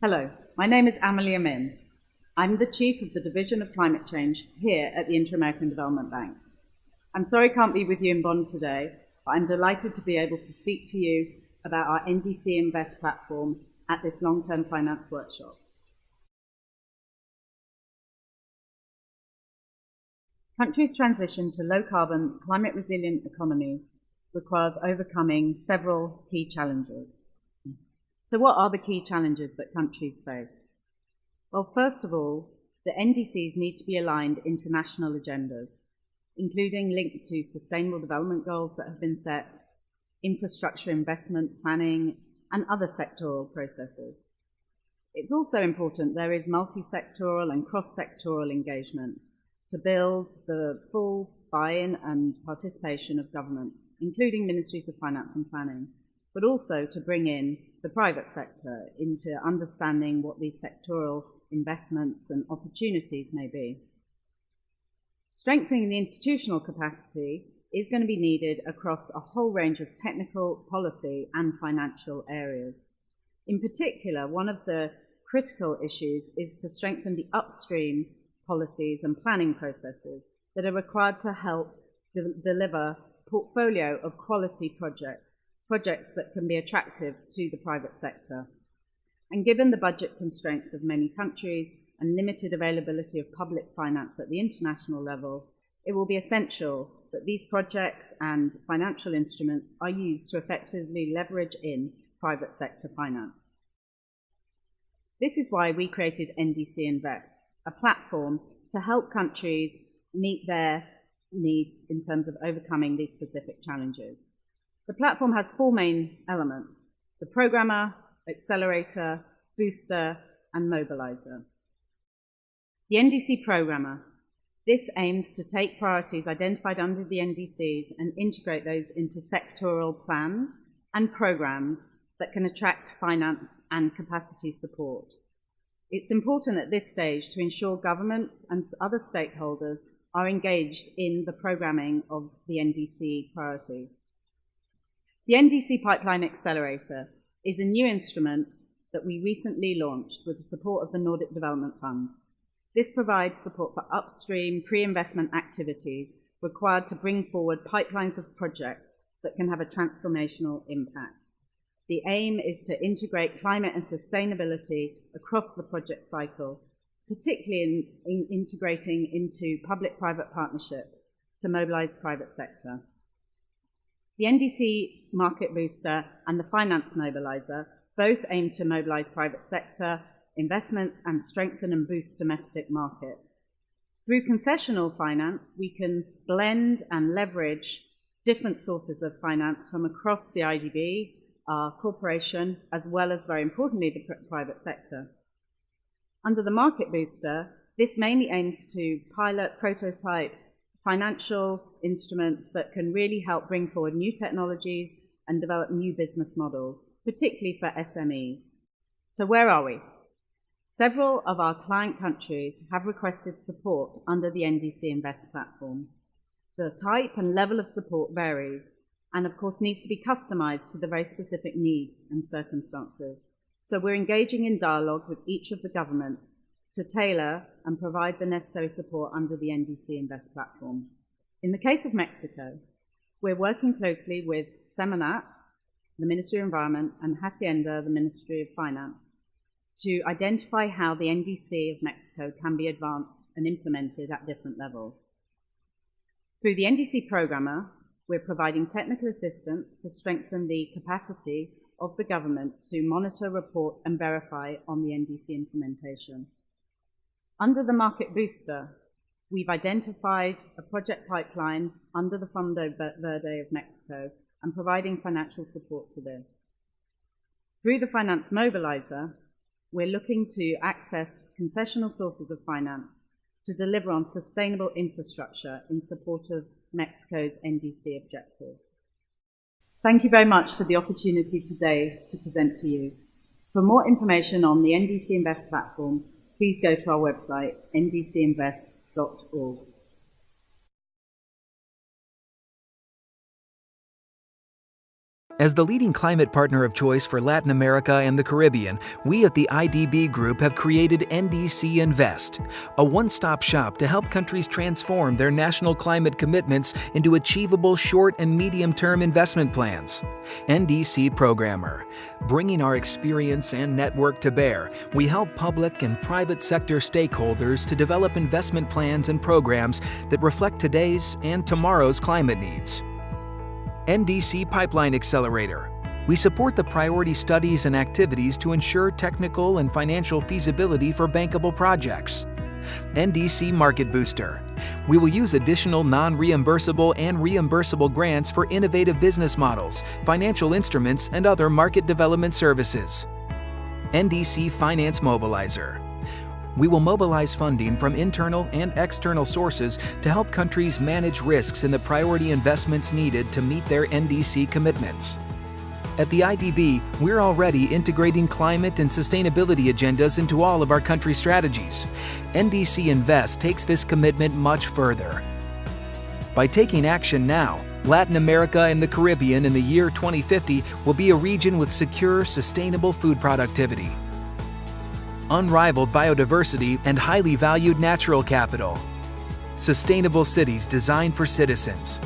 Hello, my name is Amal-Lee Amin. I'm the Chief of the Division of Climate Change here at the Inter-American Development Bank. I'm sorry I can't be with you in Bonn today, but I'm delighted to be able to speak to you about our NDC Invest platform at this long-term finance workshop. Countries' transition to low-carbon, climate-resilient economies requires overcoming several key challenges. So what are the key challenges that countries face? Well, first of all, the NDCs need to be aligned into national agendas, including linked to sustainable development goals that have been set, infrastructure investment planning, and other sectoral processes. It's also important there is multi-sectoral and cross-sectoral engagement to build the full buy-in and participation of governments, including ministries of finance and planning, but also to bring in the private sector into understanding what these sectoral investments and opportunities may be. Strengthening the institutional capacity is going to be needed across a whole range of technical, policy, and financial areas. In particular, one of the critical issues is to strengthen the upstream policies and planning processes that are required to help deliver a portfolio of quality projects that can be attractive to the private sector. And given the budget constraints of many countries and limited availability of public finance at the international level, it will be essential that these projects and financial instruments are used to effectively leverage in private sector finance. This is why we created NDC Invest, a platform to help countries meet their needs in terms of overcoming these specific challenges. The platform has four main elements: the programmer, accelerator, booster, and mobilizer. The NDC programmer. This aims to take priorities identified under the NDCs and integrate those into sectoral plans and programs that can attract finance and capacity support. It's important at this stage to ensure governments and other stakeholders are engaged in the programming of the NDC priorities. The NDC Pipeline Accelerator is a new instrument that we recently launched with the support of the Nordic Development Fund. This provides support for upstream pre-investment activities required to bring forward pipelines of projects that can have a transformational impact. The aim is to integrate climate and sustainability across the project cycle, particularly in integrating into public-private partnerships to mobilize the private sector. The NDC Market Booster and the Finance Mobilizer both aim to mobilize private sector investments and strengthen and boost domestic markets. Through concessional finance, we can blend and leverage different sources of finance from across the IDB, our corporation, as well as, very importantly, the private sector. Under the Market Booster, this mainly aims to pilot, prototype financial instruments that can really help bring forward new technologies and develop new business models, particularly for SMEs. So where are we? Several of our client countries have requested support under the NDC Invest platform. The type and level of support varies and, of course, needs to be customized to the very specific needs and circumstances. So we're engaging in dialogue with each of the governments to tailor and provide the necessary support under the NDC Invest platform. In the case of Mexico, we're working closely with Semanat, the Ministry of Environment, and Hacienda, the Ministry of Finance, to identify how the NDC of Mexico can be advanced and implemented at different levels. Through the NDC programmer, we're providing technical assistance to strengthen the capacity of the government to monitor, report, and verify on the NDC implementation. Under the Market Booster, we've identified a project pipeline under the Fondo Verde of Mexico and providing financial support to this. Through the Finance Mobilizer, we're looking to access concessional sources of finance to deliver on sustainable infrastructure in support of Mexico's NDC objectives. Thank you very much for the opportunity today to present to you. For more information on the NDC Invest platform, please go to our website, ndcinvest.org. As the leading climate partner of choice for Latin America and the Caribbean, we at the IDB Group have created NDC Invest, a one-stop shop to help countries transform their national climate commitments into achievable short and medium-term investment plans. NDC Programmer. Bringing our experience and network to bear, we help public and private sector stakeholders to develop investment plans and programs that reflect today's and tomorrow's climate needs. NDC Pipeline Accelerator. We support the priority studies and activities to ensure technical and financial feasibility for bankable projects. NDC Market Booster. We will use additional non-reimbursable and reimbursable grants for innovative business models, financial instruments, and other market development services. NDC Finance Mobilizer. We will mobilize funding from internal and external sources to help countries manage risks in the priority investments needed to meet their NDC commitments. At the IDB, we're already integrating climate and sustainability agendas into all of our country strategies. NDC Invest takes this commitment much further. By taking action now, Latin America and the Caribbean in the year 2050 will be a region with secure, sustainable food productivity, unrivaled biodiversity, and highly valued natural capital. Sustainable cities designed for citizens.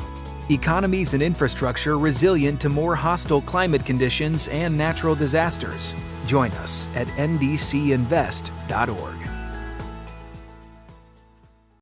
Economies and infrastructure resilient to more hostile climate conditions and natural disasters. Join us at ndcinvest.org.